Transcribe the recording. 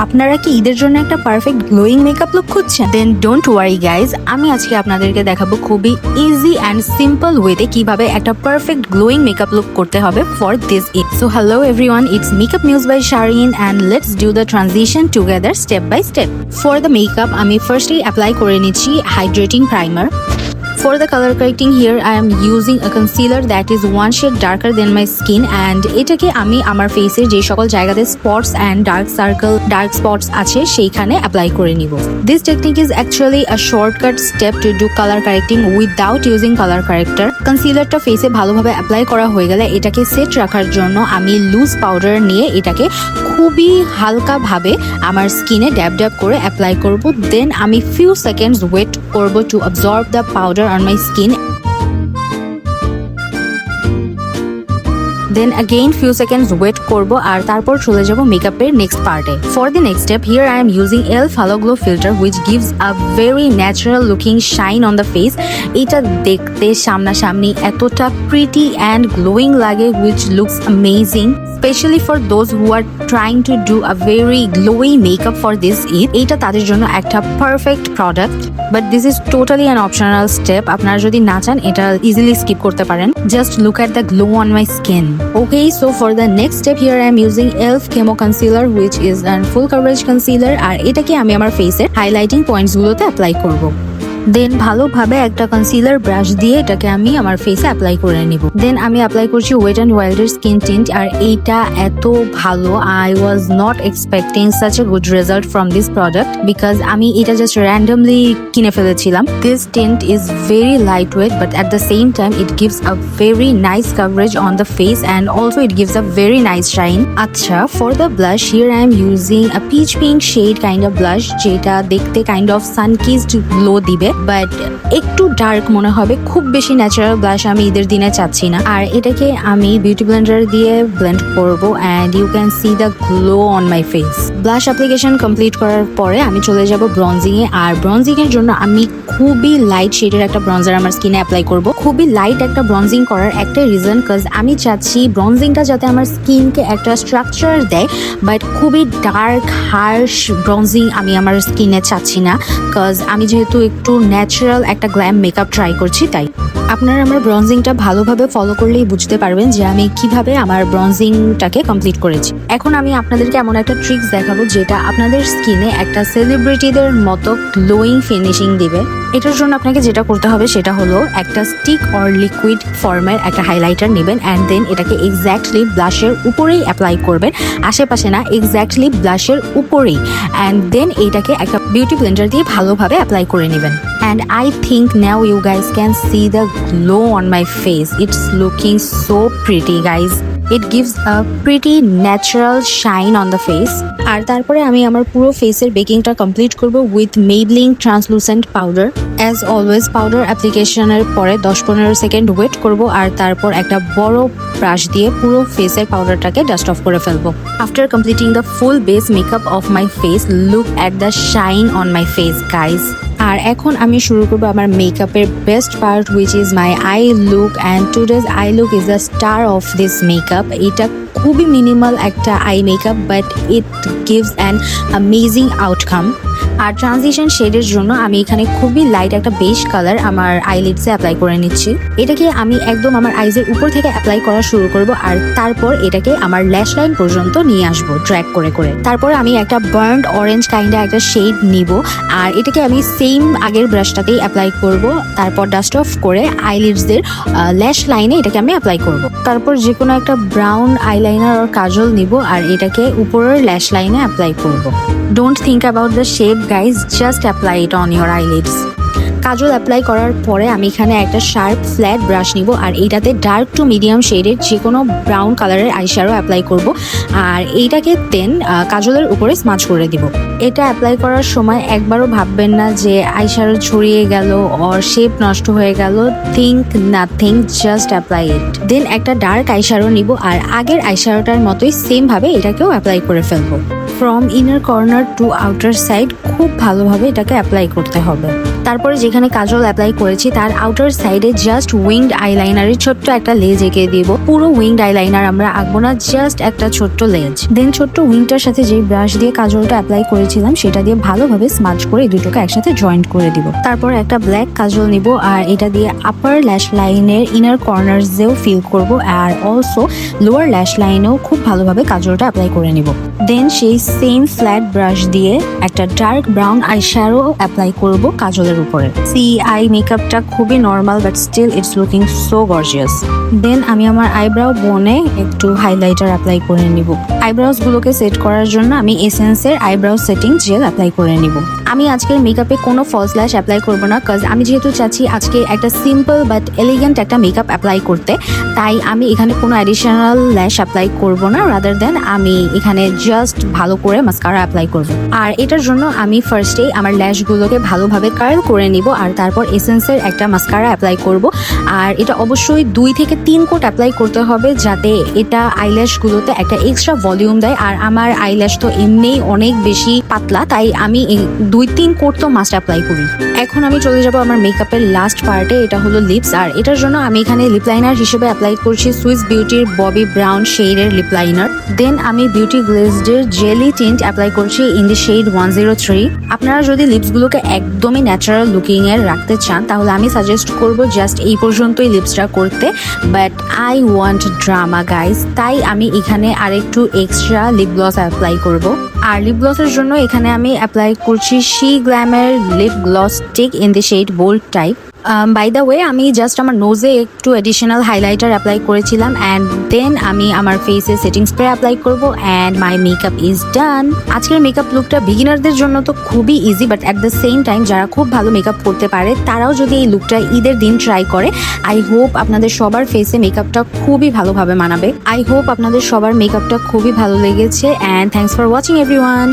আপনারা কি ঈদের জন্য একটা পারফেক্ট গ্লোয়িং মেকআপ লুক খুঁজছেন? দেন ডোন্ট ওয়ারি গাইজ, আমি আজকে আপনাদেরকে দেখাবো খুবই ইজি অ্যান্ড সিম্পল ওয়েতে কিভাবে একটা পারফেক্ট গ্লোয়িং মেকআপ লুক করতে হবে for this Eid. So hello everyone, it's makeup news by Sharin and let's do the transition together step by step. For the makeup আমি ফার্স্টলি অ্যাপ্লাই করে নিচ্ছি hydrating primer. For the color correcting here I am using a concealer that is one shade darker than my skin and এটাকে আমি আমার ফেসের যে সকল জায়গাতে spots and dark circle dark spots আছে সেইখানে অ্যাপ্লাই করে নিব। This technique is actually a shortcut step to do color correcting without using color corrector. কনসিলারটা ফেসে ভালোভাবে অ্যাপ্লাই করা হয়ে গেলে এটাকে সেট রাখার জন্য আমি লুজ পাউডার নিয়ে এটাকে খুবই হালকা ভাবে আমার স্কিনে ড্যাব ড্যাব করে অ্যাপ্লাই করব। দেন আমি ফিউ সেকেন্ডস ওয়েট করব to absorb the powder on my skin. Then again few seconds wait করবো আর তারপর চলে যাব মেকআপের নেক্সট পার্টে। For the next step here I am using ELF Halo Glow filter which gives a very natural looking shine on the face. এটা দেখতে সামনাসামনি এতটা pretty and glowing লাগে which looks amazing, especially for those who are trying to do a very glowy makeup for this Eid. এটা তাদের জন্য একটা perfect product, but this is totally an optional step. আপনারা যদি না চান এটা easily skip করতে পারেন. Just look at the glow on my skin. Okay, so for the next step here I am using ELF Chemo Concealer which is a full coverage concealer আর এটাকে আমি আমার ফেসের হাইলাইটিং পয়েন্টস গুলোতে apply করব। দেন ভালোভাবে একটা কনসিলার ব্রাশ দিয়ে এটাকে আমি আমার ফেসে অ্যাপ্লাই করে নিব। দেন আমি অ্যাপ্লাই করছি ওয়েট অ্যান্ড ওয়াইল্ডের স্কিন টিন্ট আর এইটা এত ভালো, I was not expecting such a good result from this product because আমি এটা জাস্ট র্যান্ডমলি কিনে ফেলেছিলাম। This tint is very light weight but at the same time it gives a very nice coverage on the face and also it gives a very nice shine. আচ্ছা, for the blush here I am using a peach pink shade kind of blush যেটা দেখতে kind of সানকিসড glow দিবে, but একটু dark মনে হবে। খুব বেশি natural blush আমি ঈদের দিনে চাচ্ছি না। আর এটাকে আমি বিউটি ব্লেন্ডার দিয়ে ব্লেন্ড করবো and you can see the glow on my face. Blush application complete করার পরে আমি চলে যাব ব্রঞ্জিং এ। আর ব্রঞ্জিং এর জন্য আমি খুবই লাইট শেডের একটা ব্রঞ্জার আমার স্কিনে অ্যাপ্লাই করব। খুবই লাইট একটা ব্রঞ্জিং করার একটা রিজন কজ আমি চাচ্ছি ব্রঞ্জিংটা যাতে আমার স্কিনকে একটা স্ট্রাকচার দেয়, বাট খুবই ডার্ক হার্শ ব্রঞ্জিং আমি আমার স্কিনে চাচ্ছি না কজ আমি যেহেতু একটু ন্যাচারাল একটা গ্ল্যাম মেকআপ ট্রাই করছি। তাই আপনারা আমার ব্রঞ্জিংটা ভালোভাবে ফলো করলেই বুঝতে পারবেন যে আমি কিভাবে আমার ব্রঞ্জিংটাকে কমপ্লিট করেছি। এখন আমি আপনাদেরকে এমন একটা ট্রিক্স দেখাবো যেটা আপনাদের স্কিনে একটা সেলিব্রিটিদের মতো গ্লোয়িং ফিনিশিং দিবে। এটার জন্য আপনাকে যেটা করতে হবে সেটা হলো একটা স্টিক অর লিকুইড ফর্মের একটা হাইলাইটার নেবেন অ্যান্ড দেন এটাকে এক্স্যাক্টলি ব্লাশের উপরেই অ্যাপ্লাই করবেন, আশেপাশে না, এক্স্যাক্টলি ব্লাশের উপরেই। অ্যান্ড দেন এইটাকে একটা বিউটি ব্লেন্ডার দিয়ে ভালোভাবে অ্যাপ্লাই করে নেবেন। And I think now you guys can see the glow on my face. It's looking so pretty guys. It gives a pretty natural shine on the face. আর তারপরে আমি আমার পুরো ফেসের বেকিংটা কমপ্লিট করব with Maybelline translucent powder. As always powder অ্যাপ্লিকেশনের পরে 10-15 second wait করব আর তারপর একটা বড় ব্রাশ দিয়ে পুরো ফেসের পাউডারটাকে ডাস্ট অফ করে ফেলবো। After completing the full base makeup of my face, look at the shine on my face guys. আর এখন আমি শুরু করবো আমার মেকআপের best part which is my eye look and today's eye look is the star of this makeup. এটা খুবই minimal একটা eye makeup but it gives an amazing outcome. আর ট্রানজিশন শেডের জন্য আমি এখানে খুবই লাইট একটা বেজ কালার আমার আইলিডসে অ্যাপ্লাই করে নিচ্ছি। এটাকে আমি একদম আমার আইজের উপর থেকে অ্যাপ্লাই করা শুরু করব আর তারপর এটাকে আমার ল্যাশ লাইন পর্যন্ত নিয়ে আসবো ড্র্যাগ করে করে। তারপর আমি একটা বার্নড অরেঞ্জ কাইন্ডে একটা শেড নিব আর এটাকে আমি সেম আগের ব্রাশটাতেই অ্যাপ্লাই করব। তারপর ডাস্ট অফ করে আইলিডসদের ল্যাশ লাইনে এটাকে আমি অ্যাপ্লাই করব। তারপর যে কোনো একটা ব্রাউন আইলাইনার আর কাজল নিব আর এটাকে উপরের ল্যাশ লাইনে অ্যাপ্লাই করব। Don't think about the shape guys, just apply it on your eyelids. Kajal apply করার পরে আমি এখানে একটা শার্প ফ্ল্যাট ব্রাশ নিব আর এইটাতে ডার্ক টু মিডিয়াম শেডের যে কোনো ব্রাউন কালারের আইশ্যাডো অ্যাপ্লাই করব আর এইটাকে দেন কাজলের উপরে স্মাচ করে দিব। এটা অ্যাপ্লাই করার সময় একবারও ভাববেন না যে আইশ্যাডো ছড়িয়ে গেল অর শেপ নষ্ট হয়ে গেল। Think nothing, just apply it. Then একটা ডার্ক আইশ্যাডো নিব আর আগের আইশ্যাডোটার মতোই সেম ভাবে এটাকেও অ্যাপ্লাই করে ফেলবো। From inner corner to outer side খুব ভালোভাবে এটাকে অ্যাপ্লাই করতে হবে। তারপরে যেখানে কাজল অ্যাপ্লাই করেছি তার আউটার সাইডে জাস্ট উইংড আইলাইনারের ছোট্ট একটা লেজ এঁকে দিব। পুরো উইংড আইলাইনার আমরা আঁকবো না, জাস্ট একটা ছোট্ট লেজ। দেন ছোট্ট উইংটার সাথে যেই ব্রাশ দিয়ে কাজলটা অ্যাপ্লাই করেছিলাম সেটা দিয়ে ভালোভাবে স্মাচ করে এই দুটোকে একসাথে জয়েন্ট করে দিব। তারপর একটা ব্ল্যাক কাজল নিব আর এটা দিয়ে আপার ল্যাশ লাইনের ইনার কর্নার্সেও ফিল করব আর অলসো লোয়ার ল্যাশ লাইনেও খুব ভালোভাবে কাজলটা অ্যাপ্লাই করে নিব। দেন সেই সেম ফ্ল্যাট ব্রাশ দিয়ে একটা dark brown eye shadow apply করব কাজলের উপরে। সি আই মেকআপটা খুবই normal but still it's looking so gorgeous. Then আমি আমার আইব্রাউ বোনে একটু হাইলাইটার অ্যাপ্লাই করে নিব। আইব্রাউস গুলোকে সেট করার জন্য আমি এসেন্সের আইব্রাউ সেটিং জেল অ্যাপ্লাই করে নিব। আমি আজকের মেকআপে কোনো ফলস ল্যাশ অ্যাপ্লাই করব না, কজ আমি যেহেতু চাচ্ছি আজকে একটা সিম্পল বাট এলিগেন্ট একটা মেকআপ অ্যাপ্লাই করতে, তাই আমি এখানে কোনো অ্যাডিশনাল ল্যাশ অ্যাপ্লাই করব না। রাদার দেন আমি এখানে জাস্ট ভালো করে মাস্কারা অ্যাপ্লাই করব। আর এটার জন্য আমি ফার্স্টেই আমার ল্যাশগুলোকে ভালোভাবে কার্ল করে নিব আর তারপর এসেন্সের একটা মাস্কারা অ্যাপ্লাই করব। আর এটা অবশ্যই 2 থেকে 3 কোট অ্যাপ্লাই করতে হবে যাতে এটা আইল্যাশগুলোতে একটা এক্সট্রা ভলিউম দেয়। আর আমার আইল্যাশ তো এমনিই অনেক বেশি পাতলা, তাই আমি 2-3 কোট তো মাস্ট অ্যাপ্লাই করি। এখন আমি চলে যাব আমার মেকআপের লাস্ট পার্টে, এটা হলো লিপস। আর এটার জন্য আমি এখানে লিপ লাইনার হিসেবে অ্যাপ্লাই করছি সুইস বিউটির ববি ব্রাউন শেডের লিপ লাইনার। দেন আমি বিউটি গ্লেজডের জেলি টিন্ট অ্যাপ্লাই করছি ইন দি শেড 103। আপনারা যদি লিপসগুলোকে একদমই ন্যাচারাল লুকিং এর রাখতে চান তাহলে আমি সাজেস্ট করব জাস্ট এই পর্যন্তই লিপসটা করতে, but I want drama guys, তাই আমি এখানে আরেকটু এক্সট্রা লিপ গ্লস অ্যাপ্লাই করব। আর লিপ গ্লসের জন্য এখানে আমি অ্যাপ্লাই করছি শি গ্ল্যামের lip gloss stick in the shade bold type. By the way আমি জাস্ট আমার নোজে একটু অ্যাডিশনাল হাইলাইটার অ্যাপ্লাই করেছিলাম অ্যান্ড দেন আমি আমার ফেসে সেটিং স্প্রে অ্যাপ্লাই করবো and my makeup is done. আজকের মেকআপ লুকটা বিগিনারদের জন্য তো খুবই easy, but at the same time যারা খুব ভালো মেকআপ করতে পারে তারাও যদি এই লুকটা ঈদের দিন ট্রাই করে, আই হোপ আপনাদের সবার ফেসে মেকআপটা খুবই ভালোভাবে মানাবে। আই হোপ আপনাদের সবার মেকআপটা খুবই ভালো লেগেছে and thanks for watching everyone.